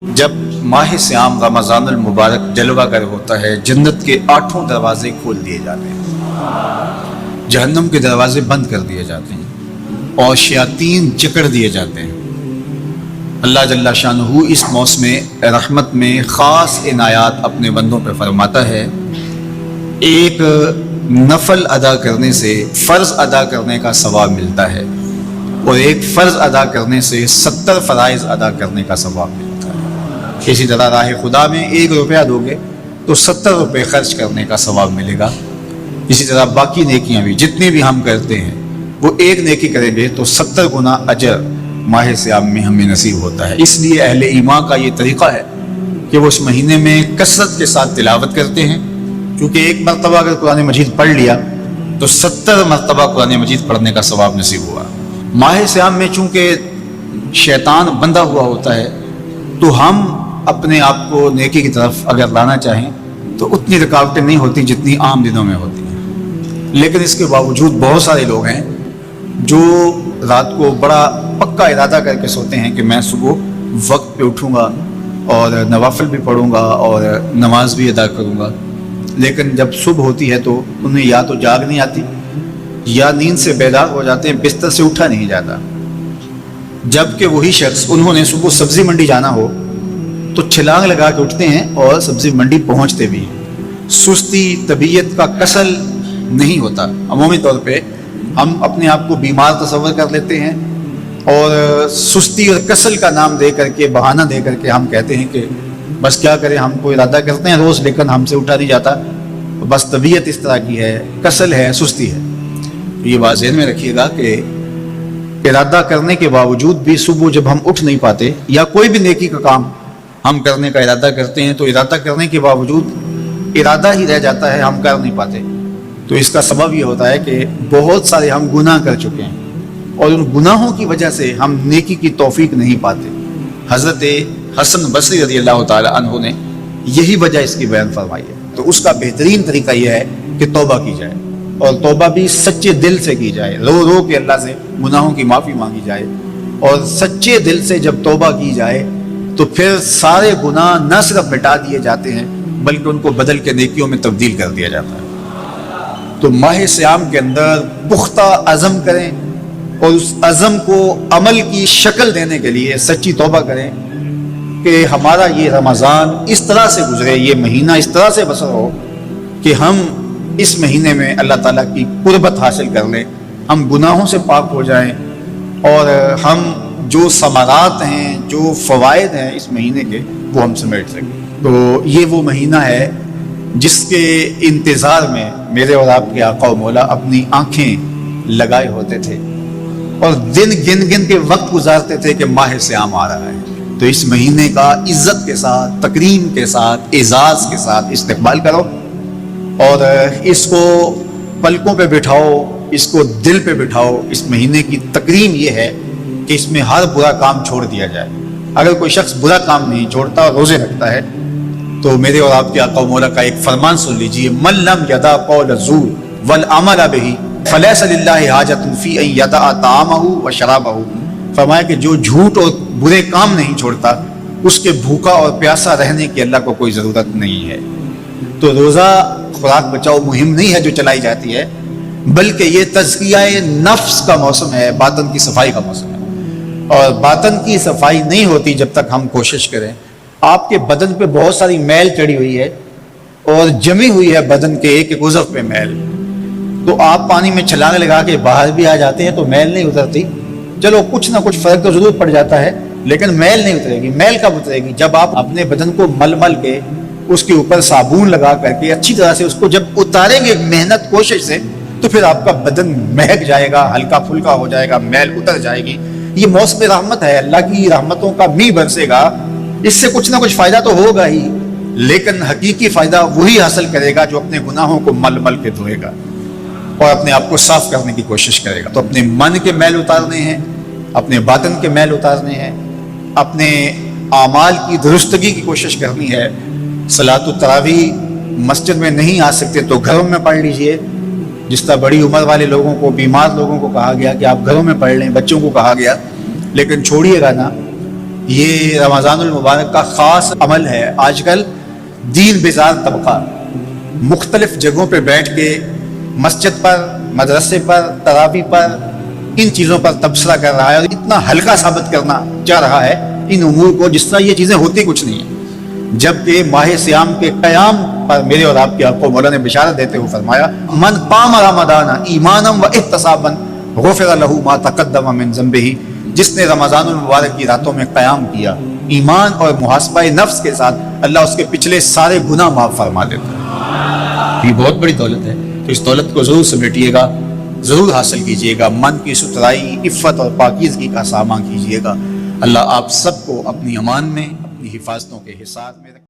جب ماہ سیام رمضان المبارک جلوہ گر ہوتا ہے، جنت کے 8 دروازے کھول دیے جاتے ہیں، جہنم کے دروازے بند کر دیے جاتے ہیں اور شیاطین جکڑ دیے جاتے ہیں۔ اللہ جل شانہ اس موسم رحمت میں خاص عنایات اپنے بندوں پہ فرماتا ہے۔ ایک نفل ادا کرنے سے فرض ادا کرنے کا ثواب ملتا ہے اور ایک فرض ادا کرنے سے 70 فرائض ادا کرنے کا ثواب ملتا ہے۔ اسی طرح راہ خدا میں 1 روپیہ دو گے تو 70 روپے خرچ کرنے کا ثواب ملے گا۔ اسی طرح باقی نیکیاں بھی جتنی بھی ہم کرتے ہیں وہ ایک نیکی کریں گے تو 70 گنا اجر ماہ سیام میں ہمیں نصیب ہوتا ہے۔ اس لیے اہل ایمان کا یہ طریقہ ہے کہ وہ اس مہینے میں کثرت کے ساتھ تلاوت کرتے ہیں، کیونکہ ایک مرتبہ اگر قرآن مجید پڑھ لیا تو 70 مرتبہ قرآن مجید پڑھنے کا ثواب نصیب ہوا۔ ماہ سیام میں چونکہ شیطان بندہ ہوا ہوتا ہے تو ہم اپنے آپ کو نیکی کی طرف اگر لانا چاہیں تو اتنی رکاوٹیں نہیں ہوتی جتنی عام دنوں میں ہوتی ہیں، لیکن اس کے باوجود بہت سارے لوگ ہیں جو رات کو بڑا پکا ارادہ کر کے سوتے ہیں کہ میں صبح وقت پہ اٹھوں گا اور نوافل بھی پڑھوں گا اور نماز بھی ادا کروں گا، لیکن جب صبح ہوتی ہے تو انہیں یا تو جاگ نہیں آتی یا نیند سے بیدار ہو جاتے ہیں، بستر سے اٹھا نہیں جاتا۔ جبکہ وہی شخص انہوں نے صبح سبزی منڈی جانا ہو تو چھلانگ لگا کے اٹھتے ہیں اور سبزی منڈی پہنچتے بھی ہیں۔ سستی طبیعت کا کسل نہیں ہوتا۔ عمومی طور پہ ہم اپنے آپ کو بیمار تصور کر لیتے ہیں اور سستی اور کسل کا نام دے کر کے، بہانہ دے کر کے ہم کہتے ہیں کہ بس کیا کریں، ہم کو ارادہ کرتے ہیں روز لیکن ہم سے اٹھا نہیں جاتا، بس طبیعت اس طرح کی ہے، کسل ہے، سستی ہے۔ یہ بات ذہن میں رکھیے گا کہ ارادہ کرنے کے باوجود بھی صبح جب ہم اٹھ نہیں پاتے یا کوئی بھی نیکی کا کام ہم کرنے کا ارادہ کرتے ہیں تو ارادہ کرنے کے باوجود ارادہ ہی رہ جاتا ہے، ہم کر نہیں پاتے۔ تو اس کا سبب یہ ہوتا ہے کہ بہت سارے ہم گناہ کر چکے ہیں اور ان گناہوں کی وجہ سے ہم نیکی کی توفیق نہیں پاتے۔ حضرت حسن بصری رضی اللہ تعالی عنہ نے یہی وجہ اس کی بیان فرمائی ہے۔ تو اس کا بہترین طریقہ یہ ہے کہ توبہ کی جائے اور توبہ بھی سچے دل سے کی جائے، رو رو کے اللہ سے گناہوں کی معافی مانگی جائے، اور سچے دل سے جب توبہ کی جائے تو پھر سارے گناہ نہ صرف مٹا دیے جاتے ہیں بلکہ ان کو بدل کے نیکیوں میں تبدیل کر دیا جاتا ہے۔ تو ماہ سیام کے اندر پختہ عزم کریں اور اس عزم کو عمل کی شکل دینے کے لیے سچی توبہ کریں کہ ہمارا یہ رمضان اس طرح سے گزرے، یہ مہینہ اس طرح سے بسر ہو کہ ہم اس مہینے میں اللہ تعالیٰ کی قربت حاصل کر لیں، ہم گناہوں سے پاک ہو جائیں اور ہم جو ثمرات ہیں، جو فوائد ہیں اس مہینے کے، وہ ہم سمیٹ سکیں۔ تو یہ وہ مہینہ ہے جس کے انتظار میں میرے اور آپ کے آقا و مولا اپنی آنکھیں لگائے ہوتے تھے اور دن گن گن کے وقت گزارتے تھے کہ ماہ سیام آ رہا ہے۔ تو اس مہینے کا عزت کے ساتھ، تکریم کے ساتھ، اعزاز کے ساتھ استقبال کرو اور اس کو پلکوں پہ بٹھاؤ، اس کو دل پہ بٹھاؤ۔ اس مہینے کی تکریم یہ ہے کہ اس میں ہر برا کام چھوڑ دیا جائے۔ اگر کوئی شخص برا کام نہیں چھوڑتا اور روزے رکھتا ہے تو میرے اور آپ کے آقا و مولا کا ایک فرمان سن لیجئے، من لم یدع قول الزور والعمل بہ فلیس للہ حاجۃ فی ان یدع طعامہ وشرابہ۔ فرمایا کہ جو جھوٹ اور برے کام نہیں چھوڑتا اس کے بھوکا اور پیاسا رہنے کی اللہ کو کوئی ضرورت نہیں ہے۔ تو روزہ خوراک بچاؤ مہم نہیں ہے جو چلائی جاتی ہے، بلکہ یہ تزکیہ نفس کا موسم ہے، باطن کی صفائی کا موسم ہے۔ اور باطن کی صفائی نہیں ہوتی جب تک ہم کوشش کریں۔ آپ کے بدن پہ بہت ساری میل چڑھی ہوئی ہے اور جمی ہوئی ہے بدن کے ایک ایک عضو پہ میل، تو آپ پانی میں چھلانگ لگا کے باہر بھی آ جاتے ہیں تو میل نہیں اترتی۔ چلو کچھ نہ کچھ فرق تو ضرور پڑ جاتا ہے لیکن میل نہیں اترے گی۔ میل کب اترے گی؟ جب آپ اپنے بدن کو مل مل کے اس کے اوپر صابن لگا کر کے اچھی طرح سے اس کو جب اتاریں گے محنت کوشش سے تو پھر آپ کا بدن مہک جائے گا، ہلکا پھلکا ہو جائے گا، میل اتر جائے گی۔ یہ موسم رحمت ہے، اللہ کی رحمتوں کا می برسے گا، اس سے کچھ نہ کچھ فائدہ تو ہوگا ہی، لیکن حقیقی فائدہ وہی حاصل کرے گا جو اپنے گناہوں کو مل مل کے دھوئے گا اور اپنے آپ کو صاف کرنے کی کوشش کرے گا۔ تو اپنے من کے میل اتارنے ہیں، اپنے باطن کے میل اتارنے ہیں، اپنے اعمال کی درستگی کی کوشش کرنی ہے۔ صلاۃ التراویح مسجد میں نہیں آ سکتے تو گھروں میں پڑھ لیجئے، جس طرح بڑی عمر والے لوگوں کو، بیمار لوگوں کو کہا گیا کہ آپ گھروں میں پڑھ لیں، بچوں کو کہا گیا، لیکن چھوڑیے گا نا یہ رمضان المبارک کا خاص عمل ہے. آج کل دین بیزار طبقہ مختلف جگہوں پہ بیٹھ کے مسجد پر، مدرسے پر، تراویح پر، ان چیزوں پر تبصرہ کر رہا ہے، اور اتنا ہلکا ثابت کرنا چاہ رہا ہے ان امور کو جس طرح یہ چیزیں ہوتی کچھ نہیں ہیں. جبکہ ماہ سیام کے قیام پر میرے اور آپ کے آپ کو مولا نے بشارت دیتے ہوئے فرمایا من قام رمضان ایمانا و احتسابا غفر له ما تقدم من ذنبہ، جس نے رمضان المبارک کی راتوں میں قیام کیا ایمان اور محاسبہ نفس کے ساتھ، اللہ اس کے پچھلے سارے گناہ معاف فرما دیتا ہے. یہ بہت بڑی دولت ہے، تو اس دولت کو ضرور سمیٹیے گا، ضرور حاصل کیجیے گا. من کی ستھرائی، عفت اور پاکیزگی کا سامان کیجیے گا. اللہ آپ سب کو اپنی امان میں، اپنی حفاظتوں کے حصار میں رکھے.